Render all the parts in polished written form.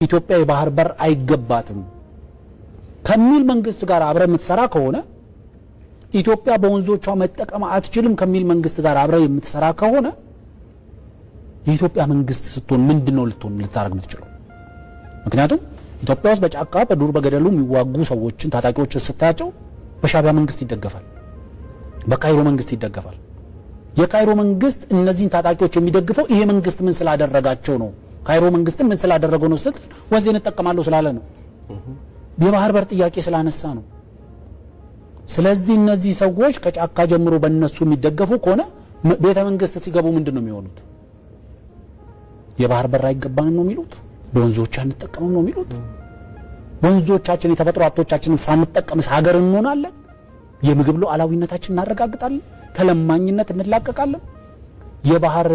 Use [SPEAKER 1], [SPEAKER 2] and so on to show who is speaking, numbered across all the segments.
[SPEAKER 1] ኢትዮጵያ የባህር በር አይገባትም ከሚል መንግስት ጋር አብረ የምትሰራ ከሆነ ኢትዮጵያ በወንዞቿ መጠቀም አትችልም ከሚል መንግስት ጋር አብረ የምትሰራ ከሆነ የኢትዮጵያ መንግስት ስትሆን ምንድነው ልታረግ የምትችለው? ምክንያቱም ኢትዮጵያ ውስጥ በጫካ በዱር በገደሉ የሚዋጉ ሰዎችን ታጣቂዎችን ስታያቸው በሻዕቢያ መንግስት ይደገፋል፣ በካይሮ መንግስት ይደገፋል። የካይሮ መንግስት እነዚህን ታጣቂዎች የሚደግፈው ይሄ መንግስት ምን ስላደረጋቸው ነው? ካይሮ መንግስት ምን ስላደረገው ነው ስትል ወንዜን ተጠቀማለሁ ስላለ ነው። የባህር በር ጥያቄ ስላነሳ ነው። ስለዚህ እነዚህ ሰዎች ከጫካ ጀምሮ በእነሱ የሚደገፉ ከሆነ ቤተ መንግስት ሲገቡ ምንድነው የሚሆኑት? የባህር በር አይገባንም ነው የሚሉት? በወንዞች አንጠቀምም ነው የሚሉት? ወንዞቻችን የተፈጥሮ ሀብቶቻችንን ሳንጠቀምስ ሀገር እንሆናለን? የምግብ ሉዓላዊነታችንን እናረጋግጣለን? ከለማኝነት እንላቀቃለን? የባህር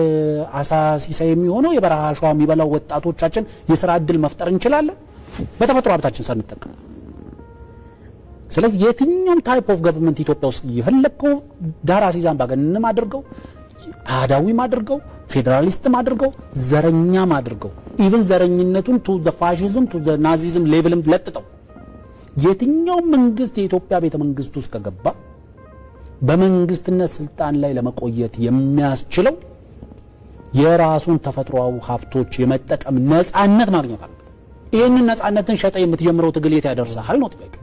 [SPEAKER 1] አሳ ሲሳይ የሚሆነው የበረሃ አሸዋ የሚበላው ወጣቶቻችን የሥራ ዕድል መፍጠር እንችላለን በተፈጥሮ ሀብታችን ሳንጠቀም? ስለዚህ የትኛውም ታይፕ ኦፍ ገቨርንመንት ኢትዮጵያ ውስጥ የፈለከው ዳራ ሲዛን ባገነንም አድርገው አዳዊም አድርገው ፌደራሊስትም አድርገው ዘረኛም አድርገው ኢቭን ዘረኝነቱን ቱ ዘ ፋሺዝም ቱ ዘ ናዚዝም ሌቭልም ለጥጠው የትኛው መንግስት የኢትዮጵያ ቤተ መንግስት ውስጥ ከገባ በመንግስትነት ስልጣን ላይ ለመቆየት የሚያስችለው የራሱን ተፈጥሯዊ ሀብቶች የመጠቀም ነፃነት ማግኘት አለበት። ይሄንን ነፃነትን ሸጠ የምትጀምረው ትግል የት ያደርሳል ነው ጥያቄ።